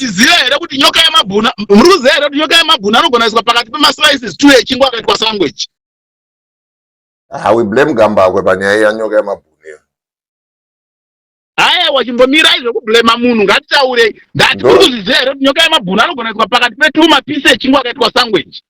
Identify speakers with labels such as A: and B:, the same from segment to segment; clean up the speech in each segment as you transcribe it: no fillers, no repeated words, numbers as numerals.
A: ziziva here kuti nyoka yamabhuna muruziva here kuti nyoka yamabhuna anogona kuiswa pakati pemaslices 2 echingwa akaitwa sandwich.
B: We blame Gambagwe panyaya yanyoka yamabhuna.
A: Haya wachimbomira izvokublema munhu ngatitaure ndati muruziva here kuti nyoka yamabhuna anogona kuiswa pakati pe2 mapisi echingwa akaitwa sandwich.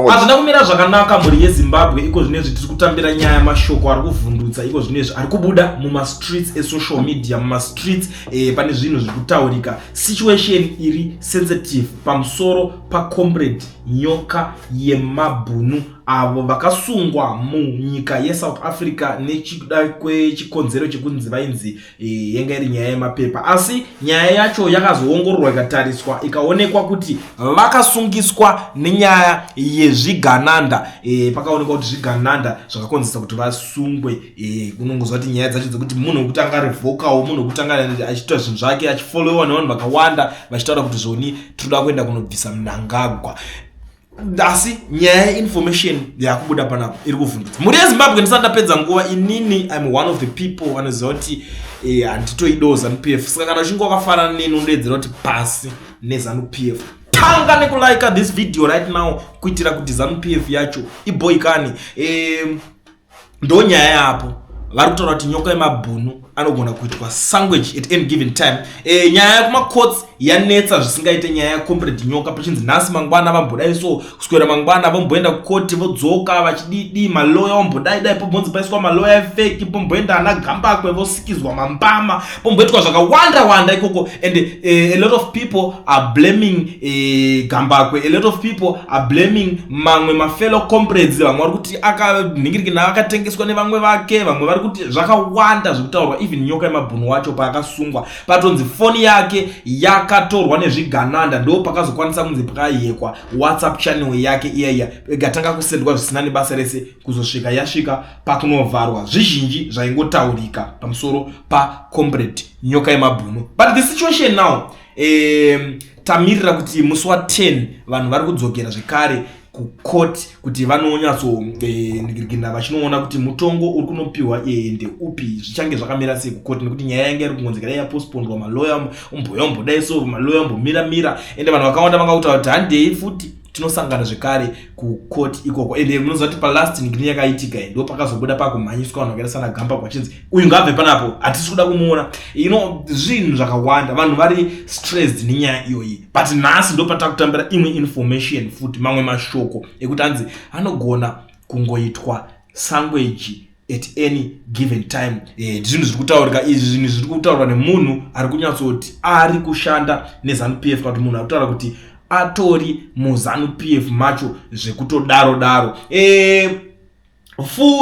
C: Hazvina kumira zvakanaka mhuri yeZimbabwe iko zvinezvi tiri kutambira nyaya yamashoko ari kuvhundutsa iko zvinezvi ari kubuda mumastreets esocial media mumastreets pane zvinhu zviri kutaurika situation iri sensitive pamusoro pacomrade nyoka yemabhunu avo vakasungwa munyika yeSouth Africa nechida kwechikonzero chekunzi vainzi yenga iri nyaya yemapepa asi nyaya yacho yakazoongororwa ikatariswa ikaonekwa kuti vakasungiswa nenyaya yezvigananda pakaonekwa kuti zvigananda zvakakonzesa kuti vasungwe kunongozva kuti nyaya dzacho dzekuti munhu wekutanga revokawo munhu wekutanga achiita zvinhu zvake achifollowiwa nevanhu vakawanda vachitaura kuti zvoni tinoda kuenda kunobvisa Mnangagwa. Asi nyaya information yakubuda panapa iri kuvhundutsa muri yeZimbabwe. Ndisati ndapedza nguva inini I'm one of the people vanoziva kuti handitoidawo ZANU-PF saka kana uchinge wakafanana neni unodedzera kuti pasi neZANU-PF tanga nekulike this video right now kuitira kuti ZANU-PF yacho iboyikane. Ndo nyaya yapo vari kutaura kuti nyoka yemabhunu anogona kuitwa sandwich at any given time. Nyaya yekumacourts yanetsa zvisingaite nyaya yacomrade nyoka pachinzi nhasi mangwana vambodai so kuswera mangwana vamboenda kukoti vodzoka vachididi maloya vambodai pombonzi paiswa maloya efeki pomboenda ana Gambagwe vosikizwa mambama pomboitwa zvakawanda ikoko and a lot of people are blaming Gambagwe, a lot of people are blaming mamwe mafellow comrades vamwe vari kuti akanhingirikina akatengeswa nevamwe vake vamwe vari kuti zvakawanda zvekutaurwa even nyoka yemabhunu wacho paakasungwa patonzi foni yake yakatorwa nezvigananda ndo pakazokwanisa kunzi pakayekwa WhatsApp channel yake iyaiya igatanga kusendwa zvisina nebasa rese kuzosvika yasvika pakunovharwa zvizhinji zvaingotaurika pamusoro pacomrade nyoka yemabhunu. But the situation now tamirira kuti musi wa10 vanhu vari kudzokera zvekare kukoti kuti vanonyatsoningira vachinoona kuti mutongo uri kunopiwa ndeupi zvichange zvakamira sei kukoti nekuti nyaya yange iri kungonzekera yapostpondwa maloya ombodai so maloya ombomiramira ende vanhu vakawanda vangauta kuti handei futi tinosangana zvekare kukoti ikoko ende munoziva kuti palast nigiri yakaitika ndo pakazobuda pakumhanyiswa vanhu vakaita sana Gambagwe vachinzi uyu ngabve panapo hatisi kuda kumuona zvinhu zvakawanda vanhu vari stressed nenyaya iyoyi. But nhasi ndo patakutambira imwe information futi mamwe mashoko ekuti anzi anogona kungoitwa sandwich at any given time. Zvinhu zviri kutaurika izvi zvinhu zviri kutaurwa nemunhu ari kunyatsoti ari kushanda neZANU-PF kuti munhu ari kutaura kuti atori muZANU-PF macho zvekutodaro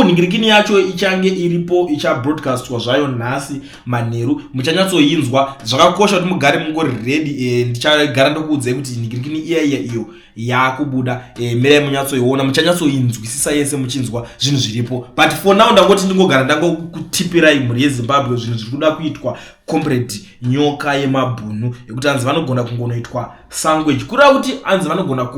C: ningirikini yacho ichange iripo ichabroadcastwa zvayo nhasi manheru muchanyatsoinzwa. Zvakakosha kuti mugare mungori ready. Ndichagara ndokuudzai kuti ningirikini iyo yakubuda mirai munyatsoiona muchanyatsoinzwisisa yese muchinzwa zvinhu zviripo. But for now ndangoti ndingogara ndangokutipirai mhuri yeZimbabwe zvinhu zviri kuda kuitwa comrade nyoka yemabhunu yekuti anzi vanogona kungonoitwa sandwich kureva kuti anzi vanogona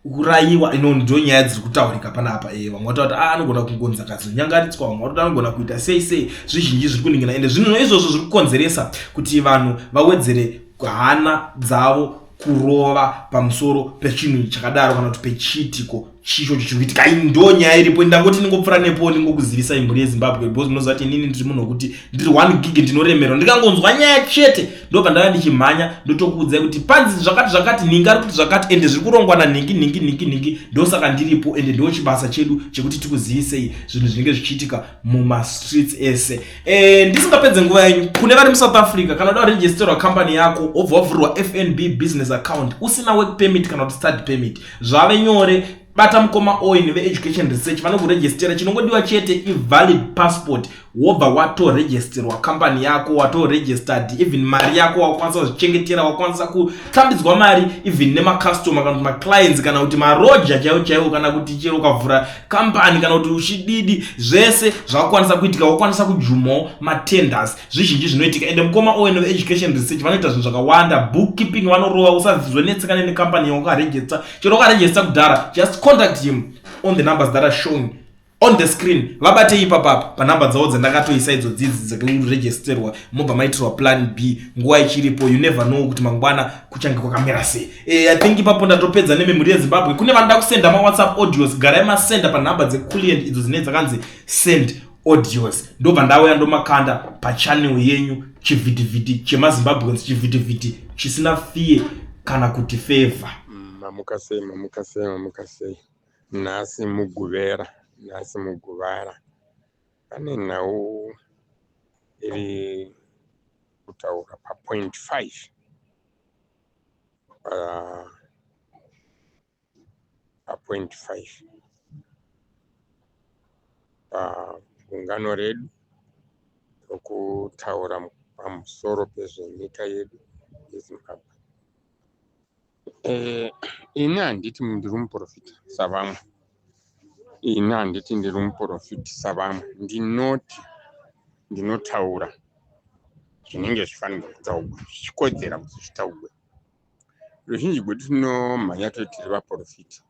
C: urayiwa ndo nyaya dziri kutaurika panapa. Vamwe vataura kuti anogona kungonzi akazonyangaridzwa, vamwe vari kuti anogona kuita sei zvizhinji zviri kuningina ende zvinhu izvozvo zviri kukonzeresa kuti vanhu vawedzere hana dzavo kurova pamusoro pechinhu chakadaro kana kuti pechiitiko chicho chichikuitika. Ndo nyaya iripo ndangoti ndingopfura nepo ndingokuzivisa imhuri yeZimbabwe because munoziva kuti inini ndiri munhu wekuti ndiri 1 gig ndinoremerwa ndikangonzwa nyaya chete ndo pandava ndichimhanya ndotokuudzai kuti panzi zvakati ningi ari kuti zvakati ende zviri kurongwa naningi ndosaka ndiripo ende ndo chibasa chedu chekuti tikuzivisei zvinhu zvinenge zvichiitika mumastreets ese. Ndisingapedze nguva yenyu kune vari muSouth Africa kana uda kuregisterwa company yako obva wavhurwa FNB business account usina work permit kana kuti study permit zvave nyore. Bata mukoma oini ve-education research vanokuregistera chinongodiwa chete i-valid passport wobva watoregisterwa company yako watoregistered even mari yako wakwanisa kuzvichengetera wakwanisa kutambidzwa mari even nemacustomer kana kuti maclients kana kuti maroja chaiwo kana kuti chero ukavhura company kana kuti uchididi zvese zvakwanisa kuitika wakwanisa kujumawo matenders zvizhinji zvinoitika ende mukoma oini ve-education research vanoita zvinhu zvakawanda bookkeeping vanorova usazvizonetsekane necompany yako ukaregister chero ukaregister kudhara just contact him on the numbers that are shown on the screen vabate ipapapa panhamba dzavo dzandakatoisa idzo dzidzi dzakaregisterwa mobva maitirwa plan B nguva ichiripo. You never know kuti mangwana kuchange kwakamira sei. I think ipapo ndatopedza nememhuri yeZimbabwe. Kune vanoda kusenda WhatsApp audios, garai masenda panhamba dzeCoolient idzo dzinenge dzakanzi send audios. Ndobva ndauya ndomakanda pachannel yenyu chivhitivhiti chemaZimbabweans, chivhitivhiti chisina fiye kana kuti favor.
D: Mamukasei nhasi muguvera pane nhau iri kutaura pa.5 pa.5 pagungano redu rokutaura pamusoro pezvenyika yedu yeZimbabwe. Ini handiti ndiri muprofita savamwe, ndinoti ndinotaura zvinenge zvifanirwa kutaurwa zvichikodzera kuti zvitaurwe. Ruzhinji rwedu tinomhanya toti tiri vaprofita.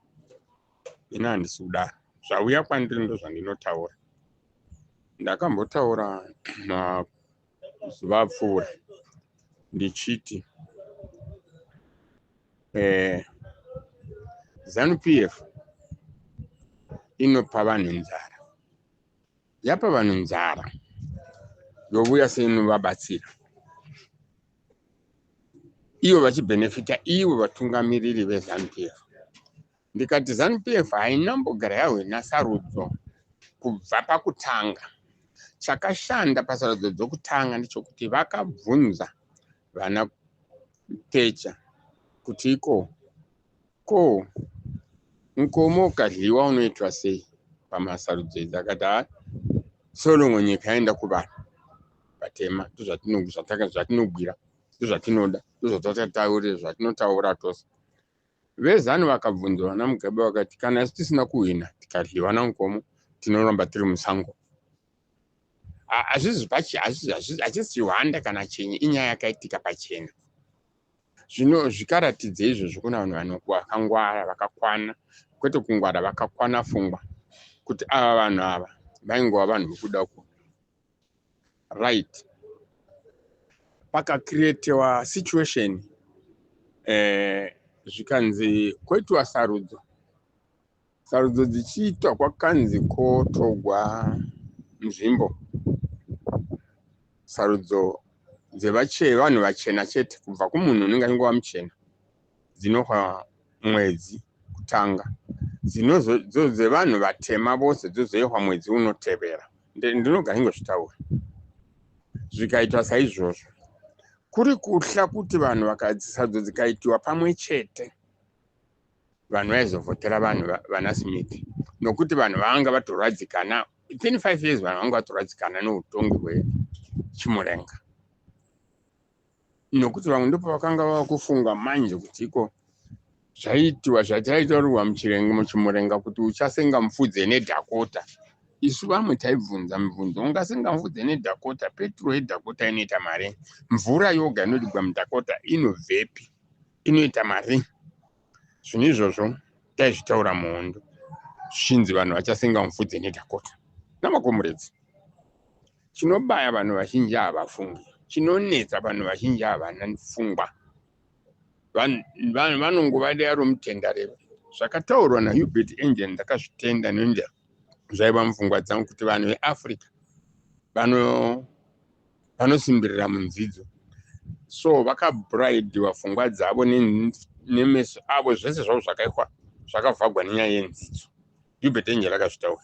D: Ini handisi kudaro, zvauya kwandiri ndozvandinotaura. Ndakambotaura mazuva apfuura ndichiti ZANU-PF inopa vanhu nzara, yapa vanhu nzara yovuya seinovabatsira ivo vachibhenefita ivo vatungamiriri veZANU-PF. Ndikati ZANU-PF hainambogara yahwena sarudzo kubva pakutanga. Chakashanda pasarudzo dzokutanga ndichokuti vakabvunza vana Techa kuti ko mukomo ukadliwa unoitwa sei pamasarudzo idzi. Akati Solomon nyika yaenda kuvanhu vatema, zvatinogwira, zvatinoda, zvatinotaura, zvatinotaura tose. VeZANU vakabvunzwa vana Mugabe vakati kana tisina kuhwina tikadliwa namukomo tinoramba tiri musango. Hazvisi Rwanda kana chenye, inyaya yakaitika pachena. Zvino zvikaratidza izvozvo kuna vanhu vakangwara vakakwana, kwete kungwara vakakwana pfungwa kuti ava vanhu ava vaingova vanhu vokuda ku right. Pakacreatewa situation zvikanzi kwoitwa sarudzo dzichiitwa kwakanzi kotogwa nzvimbo sarudzo vanhu vachena chete kubva kumunhu unenge angova muchena dzinohwa mwedzi kutanga, dzevanhu vatema vose dzozoihwa mwedzi unotevera. Ndinogara ingozvitaura zvikaitwa saizvozvo kuri kuhla kuti vanhu sarudzo dzikaitiwa pamwe chete vanhu vaizovhotera vanhu vana Smith, nokuti vanhu vanga vatoradzikana 25 years, vanhu vanga vatoradzikana noutongi hweChimurenga, nokuti vamwe ndipo vakanga vakufunga manje kuti iko zvaitwa zvataitaurwa muChimurenga kuti uchasenga mufudze neDhakota. Isu vamwe taibvunza mibvunzo, ungasenga mufudze neDhakota? Petro yeDhakota inoita mari, mvura yoga inodigwa muDhakota inobvepi, inoita mari? Zvinhu izvozvo taizvitaura muhondo, zvinzi vanhu vachasenga mufudze neDhakota. Namakomuredzi, chinobaya vanhu vazhinji havafungi, chinonetsa vanhu vazhinji havana pfungwa, vanongova dera romutendarero. Zvakataurwa naHubert Engel ndakazvitenda nendira zvaiva mupfungwa dzangu kuti vanhu veAfrica vanosimbirira munzidzo, so vakabraidiwa pfungwa dzavo nemeso avo, zvese zvavo zvakavhagwa nenyaya yenzidzo. Hubert Engel akazvitaura.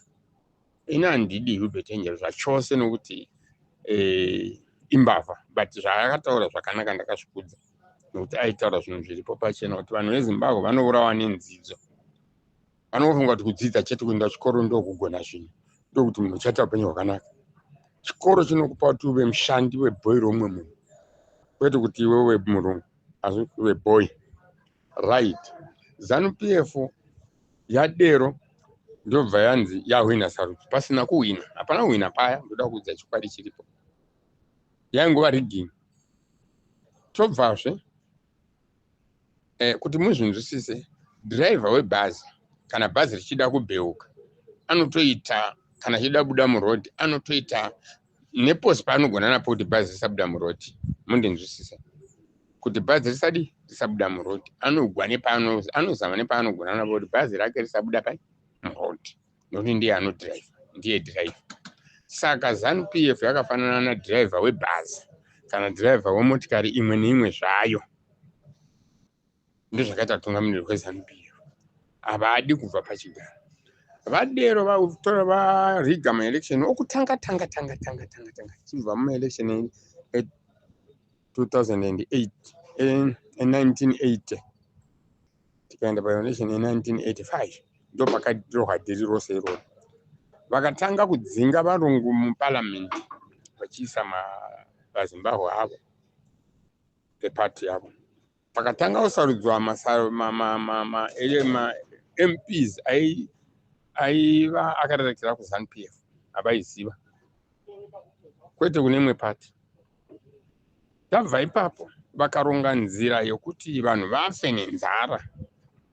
D: Ini handidi Hubert Engel zvachose nokuti imbavha, but zvaakataura zvakanaka ndakazvikudza, nokuti aitaura zvinhu zviripo pachena kuti vanhu veZimbabwe vanourawa nenzidzo. Vanofunga kuti kudzidza chete kuenda chikoro ndokugona zvinhu, ndokuti munhu uchaita upenyu hwakanaka. Chikoro chinokupa kuti uve mushandi webhoyi romwe munhu, kwete kuti iwe wemurungu, asi webhoyi. Right. ZANU-PF yadero ndobva yanzi yahwina sarudzo pasina kuhwina. Hapana kuhwina paya, ndoda kuudza chikwadi chiripo. Yaingova rigging. Tobvazve kuti muzvinzwisise, driver webhazi kana bhazi richida kubheuka anotoita kana chida buda muroad anotoita neposi paanogona napo kuti bhazi risabuda muroad. Mundinzwisisa kuti bhazi risabuda muroad, anogwa anozama nepaanogona napo kuti bhazi rake risabuda muroad, nokuti ndiye anodhiraivha, ndiye dhiraivha. Saka ZANU-PF yakafanana nadhiraivha webhazi kana dhiraivha wemotikari imwe neimwe zvayo. Ndozvakaita vatungamiriri veZANU-PF havadi kubva pachigaro. Vadero vatora variga maelection okutanga chibva mumaelection 2008 1980 tikaenda paelection 1985 ndo pakadhirohwa dhiri rose iroro. Vakatanga kudzinga varungu muparliament vachiisa vaZimbabwe avo epati yavo. Pakatanga kusarudzwa MPs aiva akarerekera kuZANU-PF avaiziva kwete kune imwe pati. Tabva ipapo vakaronga nzira yokuti vanhu vafe nenzara.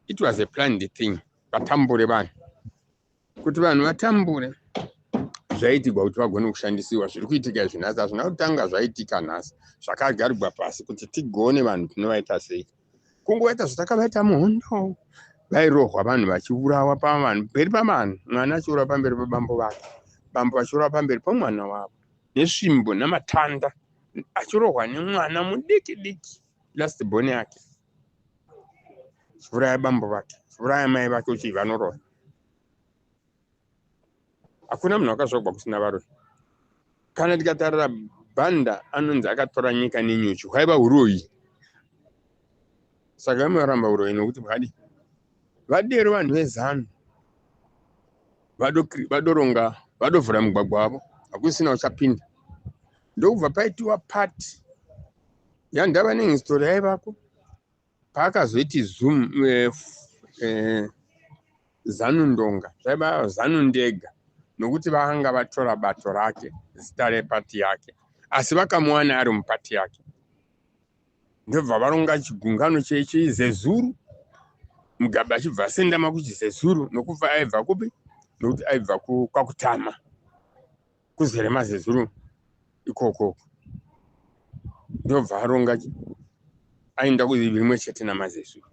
D: It was a planned thing. Vatambure vanhu kuti vanhu vatambure zvaitigwa kuti vagone kushandisiwa. Zviri kuitika zvinhasi hazvina kutanga zvaitika nhasi, zvakagarirwa pasi kuti tigone vanhu tinovaita sei. Kungoita zvatakavaita muhondo, vairohwa vanhu vachiurawa pavanhu pamberi pavanhu, mwana achiurawa pamberi pabambo vake, bambo achiurawa pamberi pamwana wavo, nesvimbo namatanda achirohwa nemwana mudiki diki last born yake. Chiuraya bambo vake, chiuraya mai vake uchi vanorohwa. Hakuna munhu akazogwa kusina varoyi. Kana tikatarira Banda anonzi akatora nyika nenyuchi, hwaiva uroyi. Saka vanoramba uroyi nokuti bwadi vadero vanhu veZANU vadoronga vadovhura mugwagwa wavo, hakusina uchapinda. Ndokubva paitiwa pati yandava nehistori yaivako paakazoiti ZANU Ndonga, zvaiva ZANU Ndega, nokuti vanga vatora bato rake zita repati yake, asi vakamuwana ari mupati yake. Ndobva varonga chigungano cheZezuru, Mugabe achibva asendama kuchiZezuru, nokubva aibva kupi, nokuti aibva kwaKutama kuzere maZezuru ikoko. Ndobva varonga aenda kurimwe chete namaZezuru.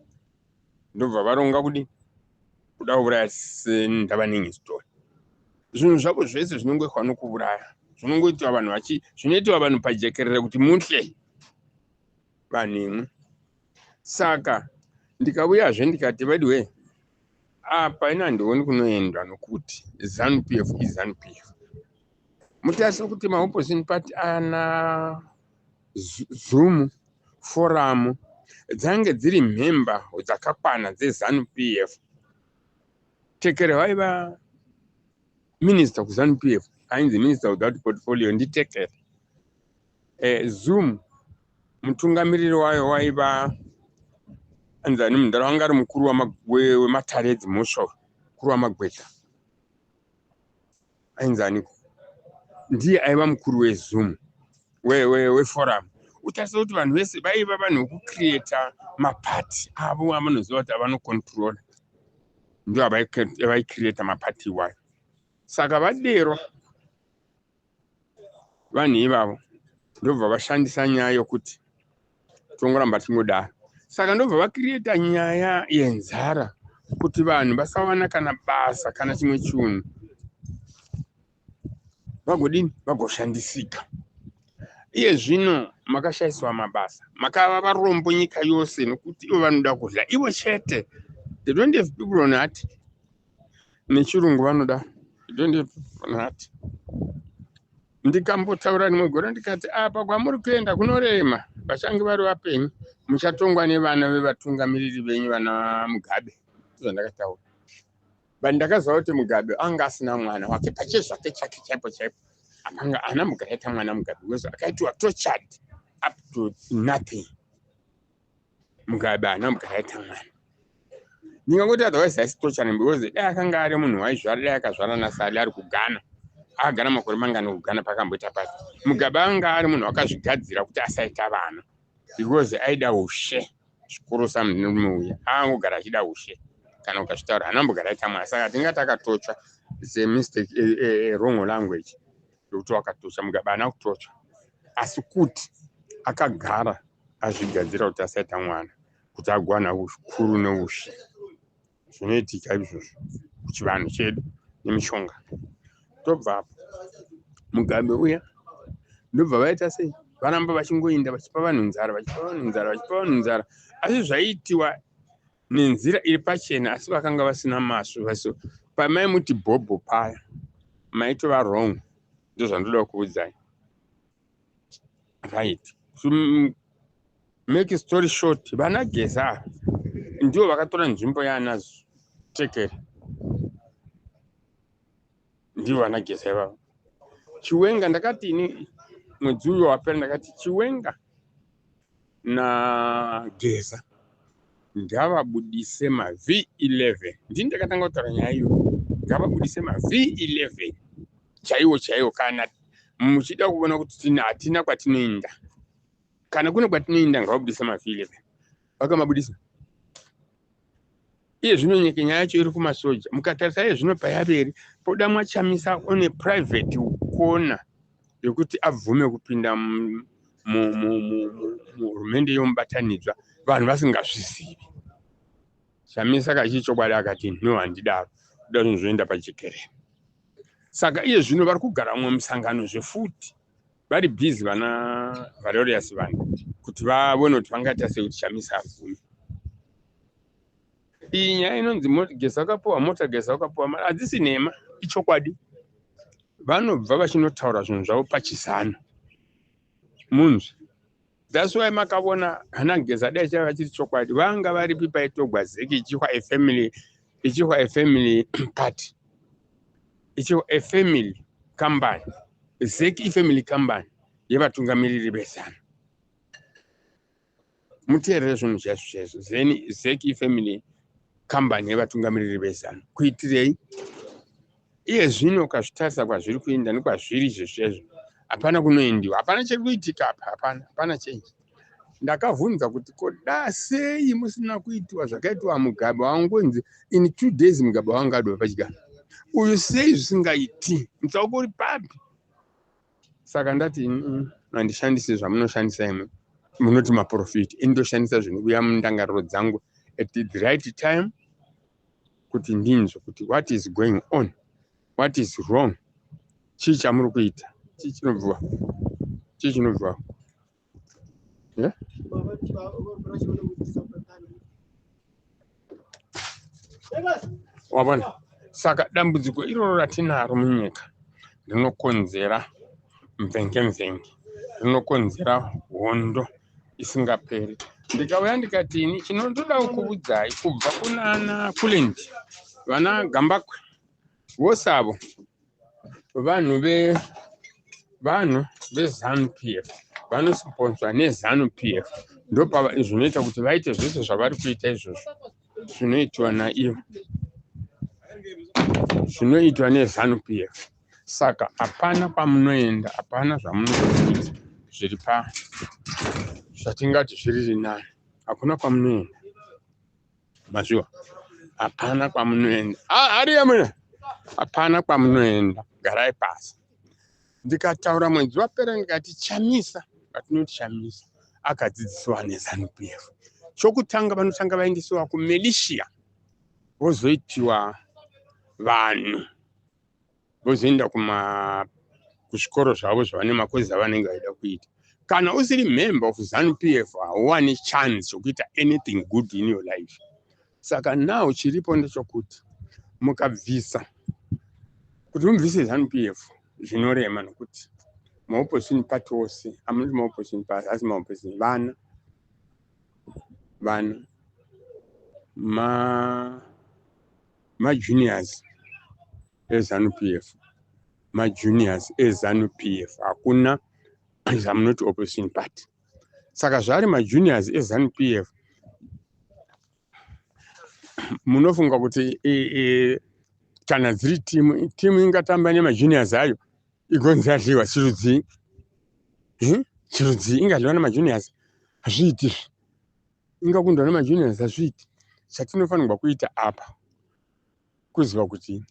D: Ndobva varonga kuti kuda kuuraya ndava nehistori. Zvinhu zvako zvese zvinongoitwa nokuuraya, zvinongoitwa vanhu zvinoitwa vanhu pajekerere kuti muhle vanhu. Saka ndikauyazve ndikati by the way, apa ina handioni kunoendwa nokuti ZANU-PF iZANU-PF. Mutarisa kuti maopposition party ana Zoom forum dzange dziri mhemba dzakakwana dzeZANU-PF. Tekere waiva minister kuZANU-PF, ainzi minister without portfolio ndiTekere. Zoom mutungamiriri wayo waiva anzani mundara wanga ari mukuru wematare edzimhosva, mukuru wamagweta ainzaniko, ndiye aiva mukuru weZoom weforum. Utarisa kuti vanhu vese vaiva vanhu vokukrieta mapati avo avanoziva kuti avanokontrola, ndio avaikrieta mapati iwayo. Saka vadero vanhu ivavo ndobva vashandisa nyaya yokuti tongoramba tingodaro. Saka ndobva vakrieta nyaya yenzara kuti vanhu vasawana kana basa kana chimwe chinhu, vagodini vagoshandisika. Iye zvino makashayiswa mabasa, makava varombo nyika yose nokuti ivo vanoda kudya ivo chete. They don't have people on that. Nechirungu vanoda, they don't have people on that. Ndikambotaura rimwe gore ndikati apa kwamuri kuenda kunorema, vachange vari vapenyu, muchatongwa nevana vevatungamiriri venyu vana Mugabe. Zvandakataura. Ndakaziva kuti Mugabe anga asina mwana wake pachezvake chake chaipo chaipo. Ana Mugabe aita mwana Mugabe because akaitwa tortured up to nothing. Mugabe ana Mugabe aita mwana. Ndingangoti otherwise aisi tortured because akanga ari munhu waizvara akazvara naSali ari kuGhana. Agara makore mangani kuGhana pakamboita pati. Mugabe anga ari munhu wakazvigadzira kuti asaita vana because aida ushe zvikuru samunhu uya angogara achida ushe. Kana ukazvitaura ana Mugabe aita mwana. Saka tingati akatochwa It's a mistake, a wrong language. Ndokuti wakatosha Mugabe haana kutosha. Asi kuti akagara azvigadzira kuti asaita mwana kuti agwana ukuru neushi. Zvinoitika izvozvo kuchivanhu chedu nemishonga. Tobva apo Mugabe uya ndobva vaita sei? Varamba vachingoinda vachipa vanhu nzara, asi zvaitiwa nenzira iri pachena, asi vakanga vasina masvo. So pamaimuti bhobho paya maitova wrong. Ndizvo zvandoda kuudzai. Right. So make a story short, vanageza ndivo vakatora nzvimbo yaana Tekere. Ndivo vanageza ivavo. Chiwenga ndakati ini mwedzi uyo wapera ndakati Chiwenga na Geza ngavabudise V11. Ndini ndakatanga kutaura nyaya iyo. Ngavabudise V11 chaiwo kana muchida kuona kuti hatina kwatinoenda. Kana kune kwatinoenda ngavabudise V11. Vakamabudisa. Iye zvino nyika nyaya yacho iri kumasoja. Mukatarisa iye zvino payaperi poda mwachamisa one private kona yokuti abvume kupinda hurumende yomubatanidzwa vanhu vasingazvizivi. Chamisa kachichokwadi akati no handidaro kuda zvinzoenda pajekerere. Saka iye zvino vari kugara mumwe musangano zvefuti vari bhizi vana Valerius vanhu kuti vaone kuti vangaita sei kuti Chamisa abvume. Iyi nyaya inonzi Geza wakapuwa mota, Geza wakapuwa mari hadzisi nhema, ichokwadi. Vanobva vachinotaura zvinhu zvavo pachisano. Munzvi. That's why makavona hana Geza dai chaiva chiri chokwadi. Vanga varipi paitogwa Zeki ichihwa a family party. Ichihwa a family company. Zeki family company yevatungamiriri vezano. Muteerere zvinhu zvazvo. Zeni Zeki family company yevatungamiriri vezano. Kuitirei? Iye zvino ukazvitarisa kwazviri kuenda nekwazviri izvezvezvo hapana kunoendiwa, hapana chiri kuitika apa, hapana change. Ndakavhunza kuti koda sei musina kuitwa zvakaitwa Mugabe wangonzi in 2 days Mugabe wangadwa pachigaro. Uyu sei zvisingaiti? Mutsauko uri papi? Saka ndati mandishandise zvamunoshandisa imwe. Munoti maprofiti. Indoshandisa zvinouya mundangariro dzangu at the right time kuti ndinzwe kuti what is going on. What is wrong? Chii chamuri kuita? Chii chinobva? Yeah? Wabona? Saka dambudziko iroro ratinaro munyika rinokonzera mvenge, rinokonzera hondo isingaperi. Ndikauya ndikati ini chinondoda kukuudzai kubva kuna Kulendi vana Gambakwe vosavo vanhu veZANU-PF vanosponzwa neZANU-PF ndopa zvinoita kuti vaite zvese zvavari kuita izvozvo zvinoitwa naivo, zvinoitwa neZANU-PF. Saka hapana kwamunoenda, hapana zvamunoita zviri zvatingati zviri nani, hakuna kwamunoenda. Mazviwa, hapana kwamunoenda. Hariya muna, hapana kwamunoenda, garai pasi. Ndikataura mwedzi wapera ndikati Chamisa, patinoti Chamisa akadzidziswa neZANU-PF. Chokutanga vanotanga vaendesiwa kuMelishia, vozoitiwa vanhu, vozoenda kuzvikoro zvavo zvavane makozi avanenge vaida kuita. Kana usiri member of ZANU-PF hauwani chance chokuita anything good in your life. Saka now chiripo ndechokuti mukabvisa kuti mubvise ZANU-PF zvinorema nokuti maopposition party wose, amuti maopposition party asi maopposition vana juniors eZANU-PF, juniors eZANU-PF, hakuna zamunoti opposition party. Saka zvari juniors eZANU-PF munofunga kuti kana dziri timu ingatamba nemajuniors ayo igonzi adliwa chirudzii? Chirudzii ingadliwa nemajuniors? Hazviiti. Ingakundwa nemajuniors hazviiti. Chatinofanirwa kuita apa kuziva kuti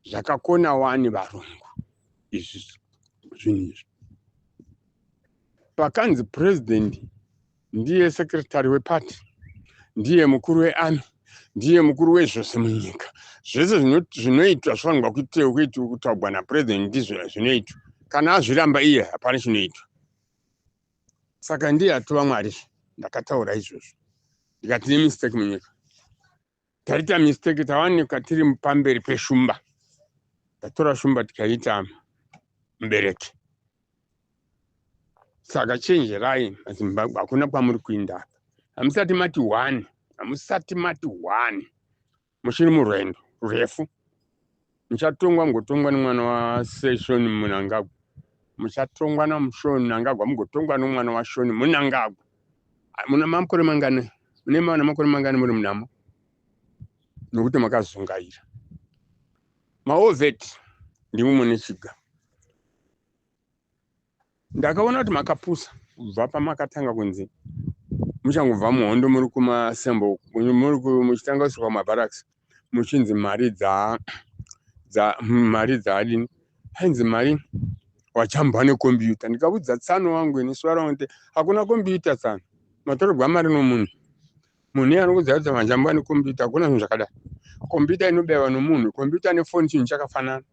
D: zvakakona wani varungu izvi zvinizvi. Pakanzi president ndiye secretary wepati, ndiye mukuru wearmy, ndiye mukuru wezvose munyika. Zvese zvinoitwa zvofanirwa kutaurwa napresident ndizvo zvinoitwa. Kana azviramba iye hapana chinoitwa. Saka ndiye atova Mwari. Ndakataura izvozvo. Ndikati ne mistake munyika. Taita mistake tawanika tiri pamberi peshumba. Tatora shumba tikaita mubereki. Saka chenjerai maZimbabwe, hakuna kwamuri kuenda. Hamusati mati 1, hamusati mati 1. Muchiri murwendo rurefu. Muchatongwa mugotongwa nemwana wa Shoni Mnangagwa. Muchatongwa naMushoni Mnangagwa mugotongwa nomwana wa Shoni Mnangagwa. Muna makore mangani? Mune mana makore mangani muri munamo? Nokuti makazungaira. Maoveti ndimo mune chiga. Ndakaona kuti makapusa kubva pamakatanga kunzi muchangobva muhondo muri kumasembo, muri muchitanga kusvika kumabarracks, muchinzi mari dzadini, hanzi mari wachambwa nekombiyuta. Ndikabudza Tsano wangu inisu varaunte hakuna kombiyuta Tsano, matorogwa mari nomunhu. Munhu anokuziva kuti wachambwa nekombiyuta, hakuna zvinhu zvakadai. Kombiyuta inobewa nomunhu, kombiyuta nefoni chinhu chakafanana.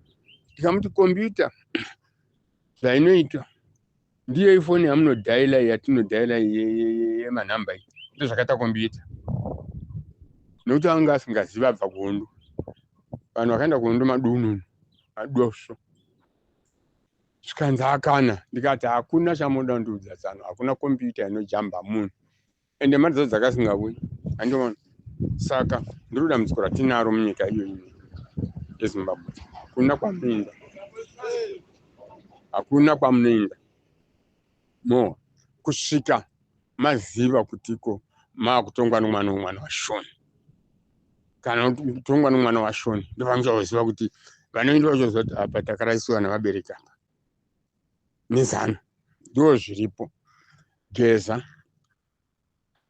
D: Ndikamuti kombiyuta zvainoitwa ndiyo ifoni yamunodhaila yatinodhaila yemanhamba iyi. Ndizvo zvakaita kombiyuta. Nokuti anga asingaziva abva kuhondo. Vanhu vakaenda kuhondo madununu, madosvo. Zvikanzi akana. Ndikati hakuna chamunoda kundiudza Tsano, hakuna kombiyuta inojamba munhu. Ende mari dzacho dzakasingabuyi. Handiona. Saka ndiri dambudziko ratinaro munyika iyoyi yeZimbabwe. Hakuna kwamunoenda. Hakuna kwamunoenda. No, kusvika maziva kutiko maakutongwa nomwana wa Shoni. Kana kutongwa nomwana wa Shoni, ndovanguchaziva kuti vanoenda vachiziva kuti apa takaraisiwa navabereki apa. Nezano ndo zviripo. Geza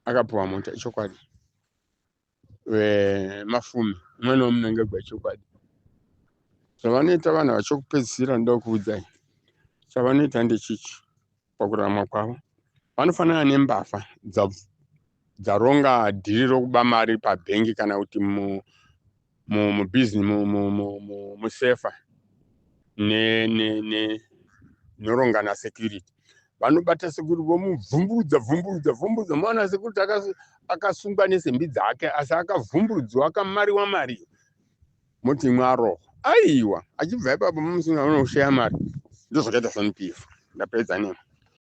D: akapuwa mota ichokwadi. Mafumi mwana waMnangagwa ichokwadi. Zvavanoita vanhu vachokupedzisira ndokuudzai. Zvavanoita ndechichi pakurarama kwavo. Vanofanana nembavha dzaronga dhiri rokuba mari pabhengi kana kuti musefa noronga nasecurity. Vanobata security vomuvhumburudza. Mwana security akasungwa nesimbi dzake asi akavhumburudzwa akamariwa mari. Moti mwaro. Aiwa, achibva ipapo mumusunga unoshaya mari. Ndozvakaita SANU-PF. Ndapedza nemo.